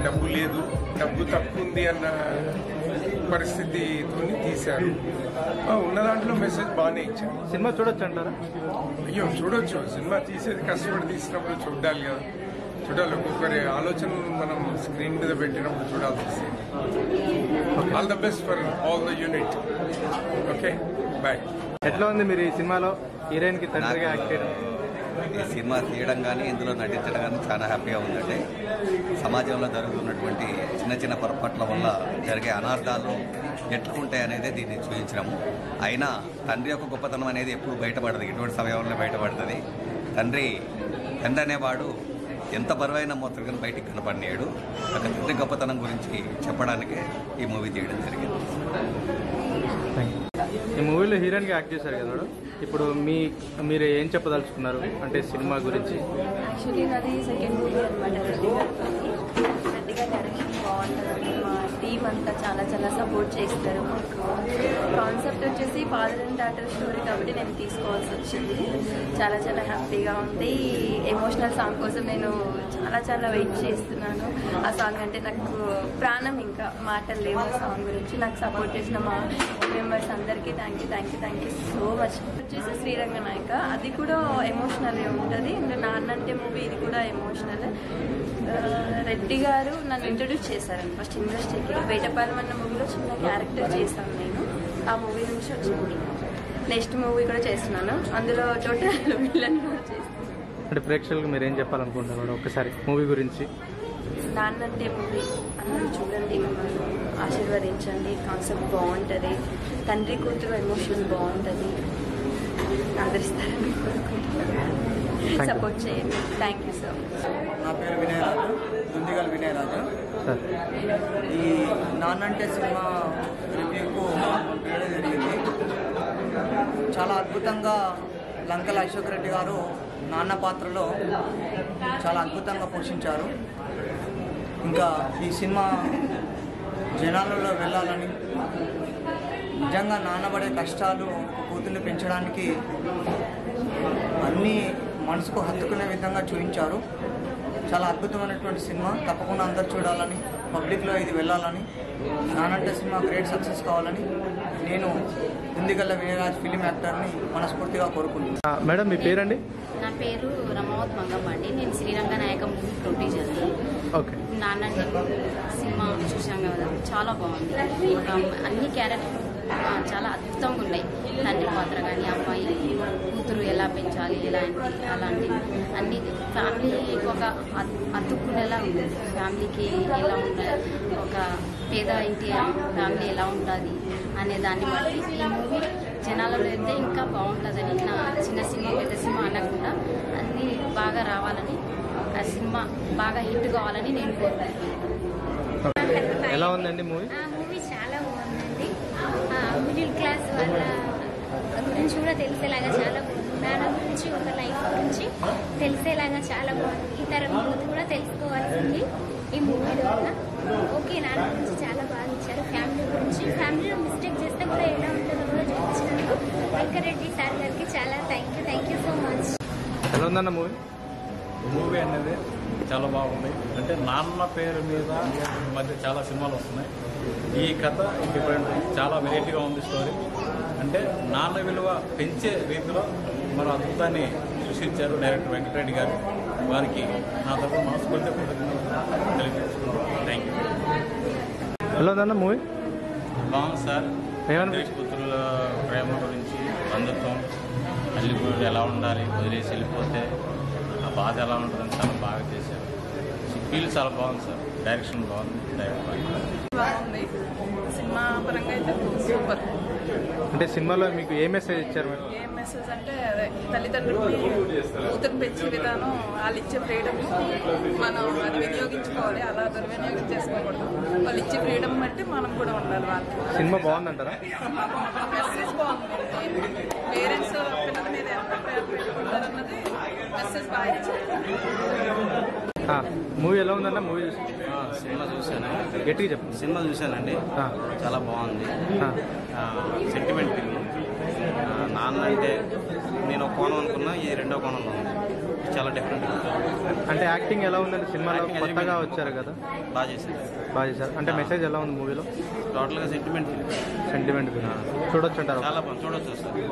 డబ్బు లేదు, డబ్బు తక్కువ ఉంది అన్న పరిస్థితితో తీశారు. ఉన్న దాంట్లో మెసేజ్ బాగానే ఇచ్చారు. సినిమా చూడొచ్చు అంటారా? అయ్యో చూడొచ్చు, సినిమా తీసేది కష్టపడి తీసినప్పుడు చూడాలి కదా, చూడాలి. ఒక్కొక్కరి ఆలోచన మనం స్క్రీన్ మీద పెట్టినప్పుడు చూడాల్సి వస్తుంది. All the best for all the unit. Okay, bye. ఎట్లా ఉంది మీరు ఈ సినిమాలో హీరోయిన్ కి తండ్రిగా యాక్ట్ చేయడం? ఈ సినిమా తీయడం కానీ ఇందులో నటించడం కానీ చాలా హ్యాపీగా ఉందండి. సమాజంలో జరుగుతున్నటువంటి చిన్న చిన్న పొరపాట్ల వల్ల జరిగే అనార్థాలు ఎట్లా ఉంటాయి అనేది దీన్ని చూపించడము. అయినా తండ్రి యొక్క గొప్పతనం అనేది ఎప్పుడు బయటపడదు, ఇటువంటి సమయంలో బయటపడుతుంది. తండ్రి అనేవాడు ఎంత బరువైన మొత్తం బయటికి కనపడినాడు. ఒక తండ్రి గొప్పతనం గురించి చెప్పడానికి ఈ మూవీ తీయడం జరిగింది. ఈ మూవీలో హీరోయిన్గా యాక్ట్ చేశారు కదా మేడం, ఇప్పుడు మీరు ఏం చెప్పదలుచుకున్నారు అంటే సినిమా గురించి? యాక్చువల్లీ నాది సెకండ్ మూవీ అనమాట. రెడ్డిగా డైరెక్షన్ బాగుంటుంది. మా టీమ్ అంతా చాలా చాలా సపోర్ట్ చేస్తారు. మాకు కాన్సెప్ట్ వచ్చేసి ఫాదర్ అండ్ డాటర్ స్టోరీ కాబట్టి నేను తీసుకోవాల్సి వచ్చింది. చాలా చాలా హ్యాపీగా ఉంది. ఎమోషనల్ సాంగ్ కోసం నేను చాలా చాలా వెయిట్ చేస్తున్నాను. ఆ సాంగ్ అంటే నాకు ప్రాణం, ఇంకా మాటలు లేవు. ఆ సాంగ్ గురించి నాకు సపోర్ట్ చేసిన మా మెంబర్స్ అందరికీ థ్యాంక్ యూ సో మచ్. వచ్చేసి శ్రీరంగ నాయక, అది కూడా ఎమోషనల్ ఉంటుంది. ఇంకా నాన్నంటే మూవీ ఇది కూడా ఎమోషనల్. రెడ్డి గారు నన్ను ఇంట్రడ్యూస్ చేశారండి ఫస్ట్ ఇండస్ట్రీకి. వేటపాలెం అన్న మూవీలో చిన్న క్యారెక్టర్ చేశాను నేను. ఆ మూవీ నుంచి వచ్చింది. నెక్స్ట్ మూవీ కూడా చేస్తున్నాను, అందులో టోటల్ విలన్ కూడా చేస్తున్నాను. అంటే ప్రేక్షకులకు మీరు ఏం చెప్పాలనుకుంటున్నారు ఒక్కసారి మూవీ గురించి? నాన్నంటే మూవీ అందరూ చూడండి, మమ్మల్ని ఆశీర్వదించండి. కాన్సెప్ట్ బాగుంటుంది, తండ్రి కూతురు ఎమోషన్ బాగుంటుంది. ఆదరిస్తారని కోరుకుంటున్నాను. సపోర్ట్ చేయండి. Thank you so much. నా పేరు వినయరాజు, దుందిగల్ వినయరాజు. ఈ నాన్నంటే సినిమా రివ్యూకు వెళ్ళడం జరిగింది. చాలా అద్భుతంగా లంకల అశోక్ రెడ్డి గారు నాన్న పాత్రలో చాలా అద్భుతంగా పోషించారు. ఇంకా ఈ సినిమా జనాలలో వెళ్ళాలని, నిజంగా నాన్నబడే కష్టాలు కూతుర్ని పెంచడానికి అన్నీ మనసుకు హత్తుకునే విధంగా చూపించారు. చాలా అద్భుతమైనటువంటి సినిమా. తప్పకుండా అందరు చూడాలని, పబ్లిక్లో ఇది వెళ్ళాలని, నానంటే సినిమా గ్రేట్ సక్సెస్ కావాలని నేను దుందిగల్ల వినయరాజ్ ఫిలిం యాక్టర్ని మనస్ఫూర్తిగా కోరుకుంటున్నాను. మేడం మీ పేరండి? నా పేరు రమావత్ మంగమ్మ అండి. నేను శ్రీరంగ నాయక మూవీ ప్రొడ్యూసర్ని. ఓకే. నాన్నంటే సినిమా చూసాం కదా, చాలా బాగుంది. ఇంకా అన్ని క్యారెక్టర్ చాలా అద్భుతంగా ఉన్నాయి. తండ్రి పాత్ర కానీ, అమ్మాయి కూతురు ఎలా పెంచాలి, అలాంటి అన్ని ఫ్యామిలీకి ఒక అతుక్కునేలా ఉంది. ఫ్యామిలీకి ఎలా ఉండాలి, ఒక పేద ఇంటి ఫ్యామిలీ ఎలా ఉంటుంది అనే దాన్ని బట్టి ఈ మూవీ జనాలలో అయితే ఇంకా బాగుంటుందని, నా చిన్న సినిమా పెద్ద సినిమా అనకుండా అన్నీ బాగా రావాలని, ఆ సినిమా బాగా హిట్ కావాలని నేను కోరుకుంటున్నాను. ఎలా ఉందండి మూవీ? మూవీ చాలా బాగుందండి. మిడిల్ క్లాస్ వాళ్ళ గురించి కూడా తెలిసేలాగా చాలా బాగుంది. నాన్న గురించి, ఒక లైఫ్ గురించి తెలిసేలాగా చాలా బాగుంది. ఇతర యూత్ కూడా తెలుసుకోవాల్సింది ఈ మూవీ ద్వారా. ఓకే, నాన్న గురించి చాలా బాగా ఇచ్చారు. ఫ్యామిలీ గురించి, ఫ్యామిలీలో మిస్టేక్ చేస్తే కూడా ఎలా ఉంటుందో కూడా చూపించినందుకు వెంకరెడ్డి సార్ గారికి చాలా థ్యాంక్ యూ సో మచ్. ఎలా ఉందన్న మూవీ? మూవీ అనేది చాలా బాగుంది. అంటే నాన్న పేరు మీద ఈ మధ్య చాలా సినిమాలు వస్తున్నాయి. ఈ కథ డిఫరెంట్, చాలా వెరైటీగా ఉంది స్టోరీ. అంటే నాన్న విలువ పెంచే రీతిలో మరో అద్భుతాన్ని సృష్టించారు డైరెక్టర్ వెంకటరెడ్డి గారు. వారికి నా తరఫున మనస్ఫూర్తి తెలియజేస్తున్నాను. Thank you. ఎలా ఉందన్న మూవీ? బాగుంది సార్. కూతురుల ప్రేమ గురించి, బంధుత్వం, తల్లి ఎలా ఉండాలి, వదిలేసి వెళ్ళిపోతే ఆ బాధ ఎలా ఉంటుందని చాలా బాగా చేశారు. ఫీల్ చాలా బాగుంది సార్. డైరెక్షన్ బాగుంది, బాగుంది. సినిమా పరంగా అయితే సూపర్. అంటే సినిమాలో మీకు ఏ మెసేజ్ ఇచ్చారు? ఏ మెసేజ్ అంటే అదే తల్లిదండ్రులు కూతురు పెంచే విధానం, వాళ్ళు ఇచ్చే ఫ్రీడమ్ మనం అది వినియోగించుకోవాలి, అలా దుర్వినియోగం చేసుకోకూడదు. వాళ్ళు ఇచ్చే ఫ్రీడమ్ బట్టి మనం కూడా ఉండాలి. వాళ్ళకి సినిమా బాగుందంటారా? మెసేజ్ బాగుంది. పేరెంట్స్ పిల్లల మీద ఎంత పెట్టుకుంటారన్నది మెసేజ్ బాగా ఇచ్చారు. మూవీ ఎలా ఉందన్న? మూవీ సినిమా చూశాను. గట్టిగా చెప్పు. సినిమా చూశానండి, చాలా బాగుంది. Sentiment film. నాన్న అంటే నేను ఒక కోణం అనుకున్నా, ఈ రెండో కోణంలో ఉంది. చాలా డిఫరెంట్గా అంటే యాక్టింగ్ ఎలా ఉందండి సినిమాలో? కొత్తగా వచ్చారు కదా, బాగా చేశారు. బాగా చేశారు. అంటే మెసేజ్ ఎలా ఉంది మూవీలో? టోటల్గా సెంటిమెంట్ చూడొచ్చు అంటారు. చాలా బాగుంది, చూడొచ్చు వస్తుంది.